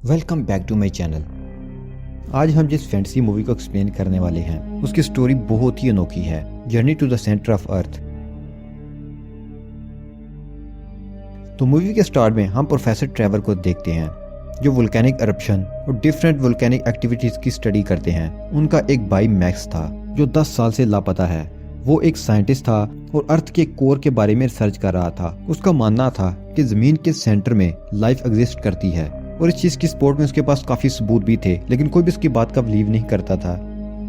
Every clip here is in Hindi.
Welcome back to my channel. आज हम जिस फैंटेसी मूवी को एक्सप्लेन करने वाले हैं उसकी स्टोरी बहुत ही अनोखी है, journey to the centre of earth. तो मूवी के स्टार्ट में हम प्रोफेसर ट्रेवर को देखते हैं जो वोल्केनिक eruption और डिफरेंट वोल्केनिक एक्टिविटीज की स्टडी करते हैं। उनका एक भाई मैक्स था जो 10 साल से लापता है। वो एक साइंटिस्ट था और अर्थ के कोर के बारे में रिसर्च कर रहा था। उसका मानना था कि जमीन के सेंटर में लाइफ एग्जिस्ट करती है और इस चीज की सपोर्ट में उसके पास काफी सबूत भी थे, लेकिन कोई भी उसकी बात का बिलीव नहीं करता था।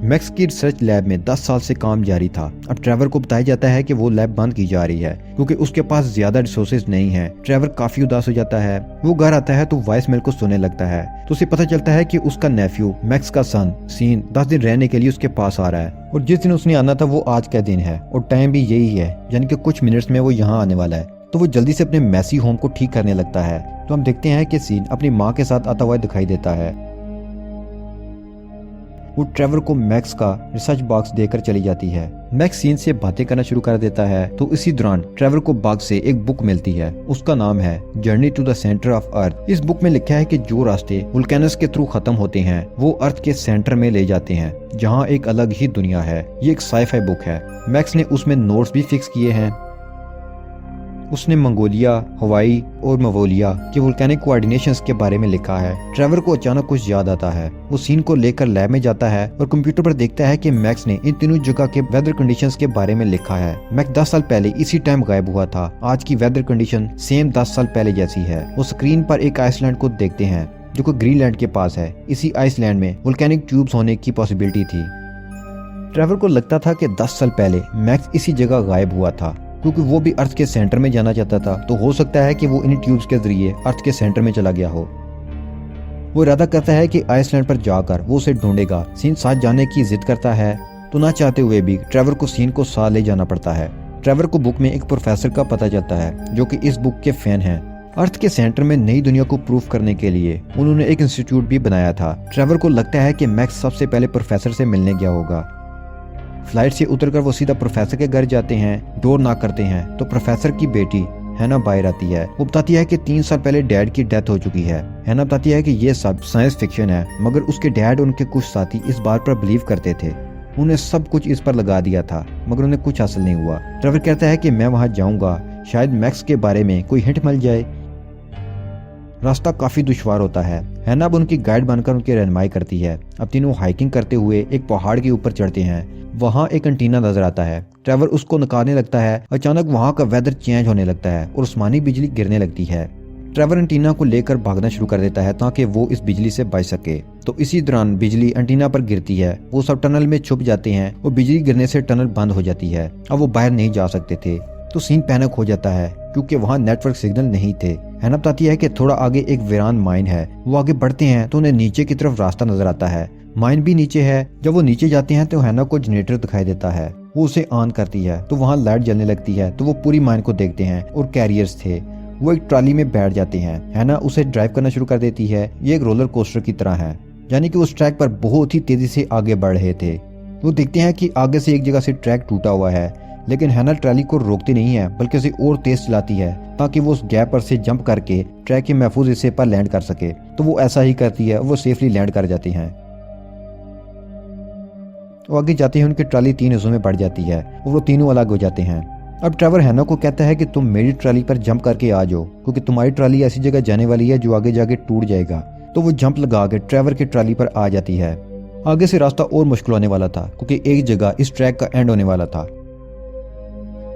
मैक्स की रिसर्च लैब में 10 साल से काम जारी था। अब ट्रेवर को बताया जाता है कि वो लैब बंद की जा रही है क्योंकि उसके पास ज्यादा रिसोर्सेज नहीं है। ट्रेवर काफी उदास हो जाता है। वो घर आता है तो वॉइस मेल को सुनने लगता है तो उसे पता चलता है कि उसका नेफ्यू मैक्स का सन सीन 10 दिन रहने के लिए उसके पास आ रहा है और जिस दिन उसने आना था वो आज का दिन है और टाइम भी यही है, यानी कि कुछ मिनट्स में वो यहाँ आने वाला है। तो वो जल्दी से अपने मैसी होम को ठीक करने लगता है। तो हम देखते हैं कि सीन अपनी माँ के साथ आता हुआ दिखाई देता है। वो ट्रेवर को मैक्स का रिसर्च बॉक्स देकर चली जाती है। मैक्स सीन से बातें करना शुरू कर देता है तो इसी दौरान ट्रेवर को बॉक्स से एक बुक मिलती है। उसका नाम है journey to the centre of earth. इस बुक में लिखा है कि जो रास्ते वोल्केनस के थ्रू खत्म होते हैं वो अर्थ के सेंटर में ले जाते हैं जहाँ एक अलग ही दुनिया है। ये एक साइफाई बुक है। मैक्स ने उसमें नोट्स भी फिक्स किए हैं। उसने मंगोलिया, हवाई और मवोलिया के वोल्केनिक कोऑर्डिनेशंस के बारे में लिखा है। ट्रेवर को अचानक कुछ याद आता है। वो सीन को लेकर लैब में जाता है और कंप्यूटर पर देखता है कि मैक्स ने इन तीनों जगह के वेदर कंडीशंस के बारे में लिखा है। मैक्स 10 साल पहले इसी टाइम गायब हुआ था। आज की वेदर कंडीशन सेम 10 साल पहले जैसी है। वो स्क्रीन पर एक आइसलैंड को देखते हैं जो कि ग्रीनलैंड के पास है। इसी आइसलैंड में वोल्केनिक ट्यूब्स होने की पॉसिबिलिटी थी। ट्रेवर को लगता था कि 10 साल पहले मैक्स इसी जगह गायब हुआ था क्योंकि वो भी अर्थ के सेंटर में जाना चाहता था। तो हो सकता है कि वो इन ट्यूब्स के जरिए अर्थ के सेंटर में चला गया हो। वो इरादा करता है कि आइसलैंड पर जाकर वो उसे ढूंढेगा। सीन साथ जाने की जिद करता है तो ना चाहते हुए भी ट्रेवर को सीन को साथ ले जाना पड़ता है। ट्रेवर को बुक में एक प्रोफेसर का पता चलता है जो कि इस बुक के फैन हैं। अर्थ के सेंटर में नई दुनिया को प्रूफ करने के लिए उन्होंने एक इंस्टीट्यूट भी बनाया था। ट्रेवर को लगता है कि मैक्स सबसे पहले प्रोफेसर से मिलने गया होगा। फ्लाइट से उतरकर वो सीधा प्रोफेसर के घर जाते हैं। डोर नॉक करते हैं तो प्रोफेसर की बेटी हैना बाहर आती है। वो बताती है कि 3 साल पहले डैड की डेथ हो चुकी है। हैना बताती है कि ये सब साइंस फिक्शन है, मगर उसके डैड और उनके कुछ साथी इस बात पर बिलीव करते थे। उन्हें सब कुछ इस पर लगा दिया था मगर उन्हें कुछ हासिल नहीं हुआ। ट्रेवर कहता है कि मैं वहां जाऊंगा, शायद मैक्स के बारे में कोई हिंट मिल जाए। रास्ता काफी दुश्वार होता है। हैना अब उनकी गाइड बनकर उनकी रहनुमाई करती है। अब तीनों हाइकिंग करते हुए एक पहाड़ के ऊपर चढ़ते हैं। वहाँ एक एंटीना नजर आता है। ट्रेवर उसको निकालने लगता है। अचानक वहाँ का वेदर चेंज होने लगता है और उस्मानी बिजली गिरने लगती है। ट्रेवर एंटीना को लेकर भागना शुरू कर देता है ताकि वो इस बिजली से बच सके। तो इसी दौरान बिजली एंटीना पर गिरती है। वो सब टनल में छुप जाते हैं और बिजली गिरने से टनल बंद हो जाती है। अब वो बाहर नहीं जा सकते थे। तो सीन पैनिक हो जाता है क्योंकि वहाँ नेटवर्क सिग्नल नहीं थे। हैना बताती है कि थोड़ा आगे एक वीरान माइन है। वो आगे बढ़ते हैं तो उन्हें नीचे की तरफ रास्ता नजर आता है। माइन भी नीचे है। जब वो नीचे जाते हैं तो हैना को जनरेटर दिखाई देता है। वो उसे ऑन करती है तो वहाँ लाइट जलने लगती है। तो वो पूरी माइन को देखते हैं और कैरियर्स थे। वो एक ट्रॉली में बैठ जाते हैं। हैना उसे ड्राइव करना शुरू कर देती है। ये एक रोलर कोस्टर की तरह है, यानी कि उस ट्रैक पर बहुत ही तेजी से आगे बढ़ रहे थे। वो देखते हैं कि आगे से एक जगह से ट्रैक टूटा हुआ है, लेकिन हैना ट्रॉली को रोकती नहीं है बल्कि उसे और तेज चलाती है ताकि वो उस गैप पर से जंप करके ट्रैक के महफूज हिस्से पर लैंड कर सके। तो वो ऐसा ही करती है। वो सेफली लैंड कर जाती हैं। तो आगे जाते ही उनकी ट्रॉली 3 हिस्सों में बढ़ जाती है और वो तीनों अलग हो जाते हैं। अब ट्रेवर हैना को कहता है कि तुम मेरी ट्रॉली पर जंप करके आ जाओ क्योंकि तुम्हारी ट्रॉली ऐसी जगह जाने वाली है जो आगे जाके टूट जाएगा। तो वो जंप लगा के ट्रेवर की ट्रॉली पर आ जाती है। आगे से रास्ता और मुश्किल होने वाला था क्योंकि एक जगह इस ट्रैक का एंड होने वाला था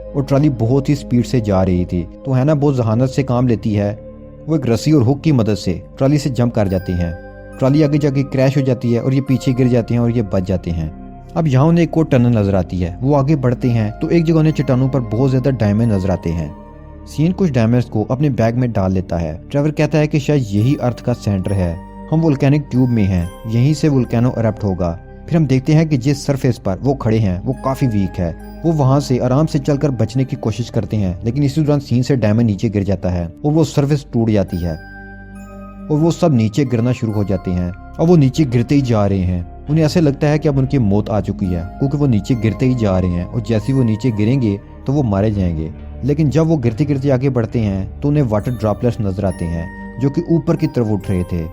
और ट्रॉली बहुत ही स्पीड से जा रही थी। तो हैना बहुत जहानत से काम लेती है। वो एक रस्सी और हुक की मदद से ट्रॉली से जंप कर जाती हैं। ट्रॉली आगे जाके क्रैश हो जाती है और ये पीछे गिर जाते हैं और ये बच जाते हैं। अब यहाँ उन्हें एक और टनल नजर आती है। वो आगे बढ़ते हैं तो एक जगह उन्हें चट्टानों पर बहुत ज्यादा डायमंड नजर आते हैं। सीन कुछ डायमंड्स को अपने बैग में डाल लेता है। ट्रेवर कहता है कि शायद यही अर्थ का सेंटर है। हम वोल्केनिक ट्यूब में हैं, यहीं से वोल्केनो इरप्ट होगा। फिर हम देखते हैं कि जिस सरफेस पर वो खड़े हैं वो काफी वीक है। वो वहां से आराम से चलकर बचने की कोशिश करते हैं, लेकिन इसी दौरान सीन से डायमंड नीचे गिर जाता है और वो सरफेस टूट जाती है और वो सब नीचे गिरना शुरू हो जाते हैं। अब वो नीचे गिरते ही जा रहे हैं। उन्हें ऐसे लगता है कि अब उनकी मौत आ चुकी है क्योंकि वो नीचे गिरते ही जा रहे हैं और जैसे वो नीचे गिरेंगे तो वो मारे जाएंगे। लेकिन जब वो गिरते गिरते आगे बढ़ते हैं तो उन्हें वाटर ड्रॉपलेट्स नजर आते हैं जो कि ऊपर की तरफ उठ रहे थे।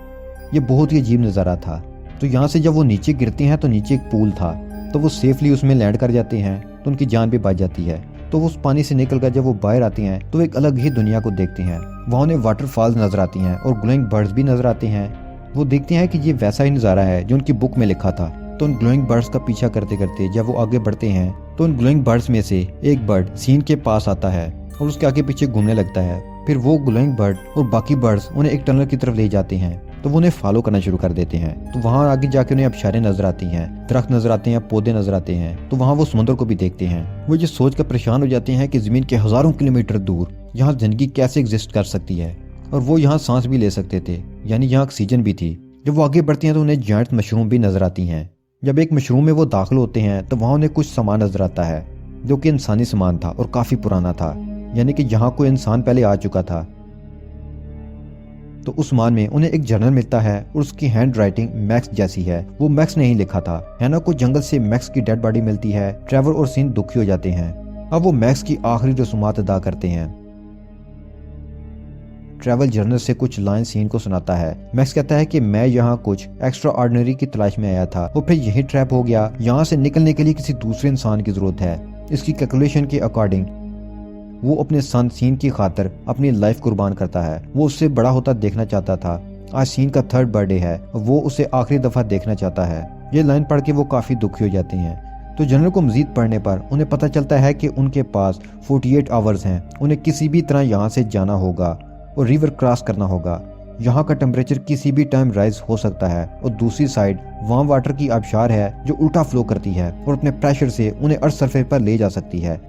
ये बहुत ही अजीब नज़ारा था। तो यहाँ से जब वो नीचे गिरते हैं तो नीचे एक पूल था, तो वो सेफली उसमें लैंड कर जाते हैं, तो उनकी जान भी बच जाती है। तो वो उस पानी से निकलकर जब वो बाहर आती हैं तो एक अलग ही दुनिया को देखते हैं। वहाँ उन्हें वाटरफॉल्स नजर आती हैं और ग्लोइंग बर्ड्स भी नजर आते हैं। वो देखते हैं कि ये वैसा ही नज़ारा है जो उनकी बुक में लिखा था। तो उन ग्लोइंग बर्ड्स का पीछा करते करते जब वो आगे बढ़ते हैं तो उन ग्लोइंग बर्ड्स में से एक बर्ड सीन के पास आता है और उसके आगे पीछे घूमने लगता है। फिर वो ग्लोइंग बर्ड और बाकी बर्ड्स उन्हें एक टनल की तरफ ले जाते हैं, तो वो उन्हें फॉलो करना शुरू कर देते हैं। तो वहाँ आगे जाके उन्हें आबशारें नजर आती हैं, दरख्त नजर आते हैं, पौधे नजर आते हैं। तो वहाँ वो समुद्र को भी देखते हैं। वो ये सोच कर परेशान हो जाते हैं कि जमीन के हजारों किलोमीटर दूर यहाँ जिंदगी कैसे एग्जिस्ट कर सकती है, और वो यहाँ सांस भी ले सकते थे, यानी यहाँ ऑक्सीजन भी थी। जब वो आगे बढ़ती हैं तो उन्हें जायंट मशरूम भी नजर आती हैं। जब एक मशरूम में वो दाखिल होते हैं तो वहाँ उन्हें कुछ सामान नजर आता है जो कि इंसानी सामान था और काफी पुराना था, यानी कि यहाँ कोई इंसान पहले आ चुका था। तो उस मान में उन्हें एक जर्नल मिलता है और उसकी हैंड राइटिंग मैक्स जैसी है। वो मैक्स ने ही लिखा था। हैना को जंगल से मैक्स की डेड बॉडी मिलती है। ट्रेवर और सीन दुखी हो जाते हैं। अब वो मैक्स की आखिरी रसूमात अदा करते हैं। ट्रैवल जर्नल से कुछ लाइन सीन को सुनाता है। मैक्स कहता है कि मैं यहाँ कुछ एक्स्ट्रा ऑर्डिनरी की तलाश में आया था और फिर यही ट्रैप हो गया। यहाँ से निकलने के लिए किसी दूसरे इंसान की जरूरत है। इसकी कैलकुलेशन के अकॉर्डिंग वो अपने सन सीन की खातिर अपनी लाइफ कुर्बान करता है। वो उससे बड़ा होता देखना चाहता था। आज सीन का 3rd बर्थडे है, वो उसे आखिरी दफा देखना चाहता है। ये लाइन पढ़ के वो काफी दुखी हो जाते हैं। तो जनरल को मजीद पढ़ने पर उन्हें पता चलता है कि उनके पास 48 आवर्स हैं। उन्हें किसी भी तरह यहाँ से जाना होगा और रिवर क्रॉस करना होगा। यहाँ का टेम्परेचर किसी भी टाइम राइज हो सकता है और दूसरी साइड वार्म वाटर की आबशार है जो उल्टा फ्लो करती है और अपने प्रेशर से उन्हें अर्थ सरफेस पर ले जा सकती है।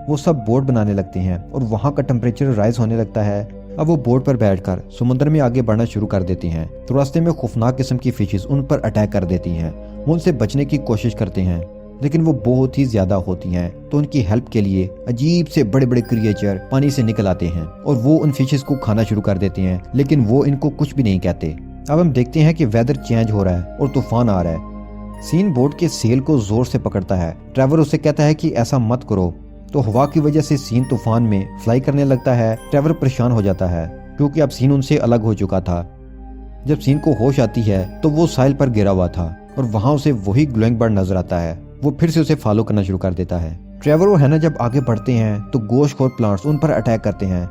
वो सब बोट बनाने लगते हैं और वहाँ का टेम्परेचर राइज होने लगता है। अब वो बोट पर बैठकर समुद्र में आगे बढ़ना शुरू कर देती हैं। तो रास्ते में खौफनाक किस्म की फिशेस उन पर अटैक कर देती हैं। वो उनसे बचने की कोशिश करते हैं, लेकिन वो बहुत ही ज्यादा होती हैं। तो उनकी हेल्प के लिए अजीब से बड़े बड़े क्रिएचर पानी से निकल आते हैं और वो उन फिशेस को खाना शुरू कर देते हैं, लेकिन वो इनको कुछ भी नहीं कहते। अब हम देखते हैं कि वेदर चेंज हो रहा है और तूफान आ रहा है। सीन बोट के सेल को जोर से पकड़ता है। ट्रेवर उसे कहता है कि ऐसा मत करो। तो हवा की वजह से सीन तूफान में फ्लाई करने लगता है। ट्रेवर परेशान हो जाता है क्योंकि अब सीन उनसे अलग हो चुका था। जब सीन को होश आती है तो वो साहिल पर गिरा हुआ था और वहाँ उसे वही ग्लोइंग बर्ड नजर आता है। वो फिर से उसे फॉलो करना शुरू कर देता है। ट्रेवर और हैना जब आगे बढ़ते हैं तो गोश्तखोर प्लांट्स उन पर अटैक करते हैं।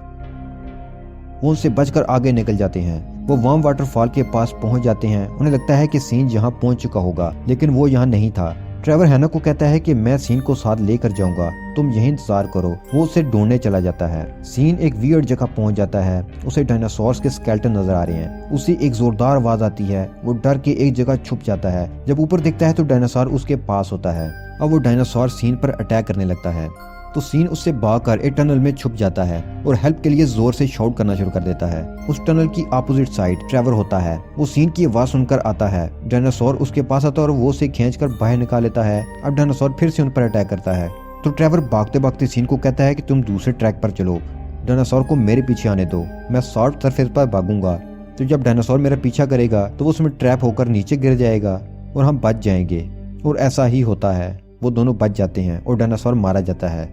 वो उनसे बचकर आगे निकल जाते हैं। वो वार्म वाटरफॉल के पास पहुंच जाते हैं। उन्हें लगता है कि सीन यहाँ पहुंच चुका होगा, लेकिन वो यहाँ नहीं था। ट्रेवर हैना को कहता है कि मैं सीन को साथ लेकर जाऊंगा, तुम यही इंतजार करो। वो उसे ढूंढने चला जाता है। सीन एक वियर्ड जगह पहुंच जाता है। उसे डायनासोर्स के स्केलेटन नजर आ रहे हैं। उसे एक जोरदार आवाज आती है। वो डर के एक जगह छुप जाता है। जब ऊपर दिखता है तो डायनासोर उसके पास होता है। अब वो डायनासोर सीन पर अटैक करने लगता है। तो सीन उससे भागकर एक टनल में छुप जाता है और हेल्प के लिए जोर से शाउट करना शुरू कर देता है। उस टनल की अपोजिट साइड ट्रेवर होता है। वो सीन की आवाज सुनकर आता है। डायनासोर उसके पास आता है और वो उसे खींचकर बाहर निकाल लेता है। अब डायनासोर फिर से उन पर अटैक करता है। तो ट्रेवर भागते भागते सीन को कहता है कि तुम दूसरे ट्रैक पर चलो, डायनासोर को मेरे पीछे आने दो, मैं शॉर्ट सरफेस पर भागूंगा। तो जब डायनासोर मेरा पीछा करेगा तो वो उसमें ट्रैप होकर नीचे गिर जाएगा और हम बच जाएंगे। और ऐसा ही होता है। वो दोनों बच जाते हैं और डायनासोर मारा जाता है।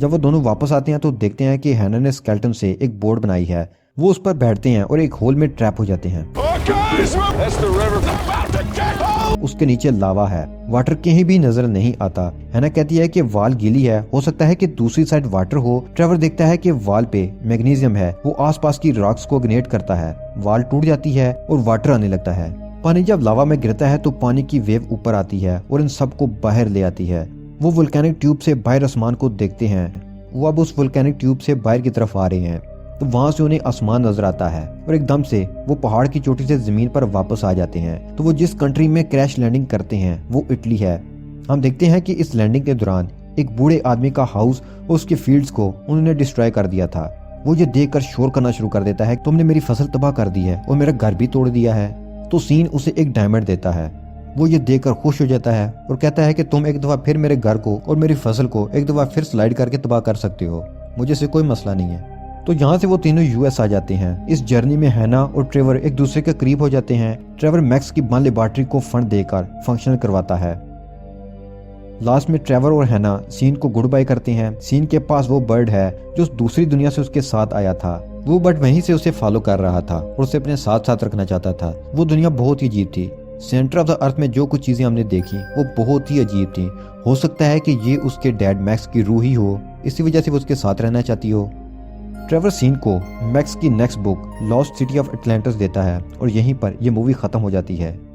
जब वो दोनों वापस आते हैं तो देखते हैं कि हैना ने स्केलेटन से एक बोर्ड बनाई है। वो उस पर बैठते हैं और एक होल में ट्रैप हो जाते हैं। उसके नीचे लावा है। वाटर कहीं भी नजर नहीं आता। हैना कहती है कि वाल गीली है, हो सकता है कि दूसरी साइड वाटर हो। ट्रेवर देखता है कि वाल पे मैग्नीशियम है। वो आसपास की रॉक्स को इग्नाइट करता है। वाल टूट जाती है और वाटर आने लगता है। पानी जब लावा में गिरता है तो पानी की वेव ऊपर आती है और इन सबको बाहर ले आती है। वो वोल्केनिक ट्यूब से बाहर आसमान को देखते हैं। वो अब उस वोल्केनिक ट्यूब से बाहर की तरफ आ रहे हैं। तो वहां से उन्हें आसमान नजर आता है और एकदम से वो पहाड़ की चोटी से जमीन पर वापस आ जाते हैं। तो वो जिस कंट्री में क्रैश लैंडिंग करते हैं वो इटली है। हम देखते हैं कि इस लैंडिंग के दौरान एक बूढ़े आदमी का हाउस और उसके फील्ड्स को उन्होंने डिस्ट्रॉय कर दिया था। वो ये देखकर शोर करना शुरू कर देता है, तुमने मेरी फसल तबाह कर दी है और मेरा घर भी तोड़ दिया है। तो सीन उसे एक डायमंड देता है। वो ये देखकर खुश हो जाता है और कहता है कि तुम एक दफा फिर मेरे घर को और मेरी फसल को एक दफा फिर स्लाइड करके तबाह कर सकते हो, मुझे से कोई मसला नहीं है। तो यहाँ से वो तीनों यूएस आ जाते हैं। इस जर्नी में हैना और ट्रेवर एक दूसरे के करीब हो जाते हैं। ट्रेवर मैक्स की बंद लेबॉर्ट्री को फंड देकर फंक्शनल करवाता है। लास्ट में ट्रेवर और हैना सीन को गुड बाय करते हैं। सीन के पास वो बर्ड है जो उस दूसरी दुनिया से उसके साथ आया था। वो बट वहीं से उसे फॉलो कर रहा था और उसे अपने साथ साथ रखना चाहता था। वो दुनिया बहुत ही अजीब थी। सेंटर ऑफ द अर्थ में जो कुछ चीजें हमने देखी वो बहुत ही अजीब थी। हो सकता है कि ये उसके डैड मैक्स की रूह ही हो, इसी वजह से वो उसके साथ रहना चाहती हो। ट्रेवर सीन को मैक्स की next book lost city of Atlantis देता है और यहीं पर यह मूवी खत्म हो जाती है।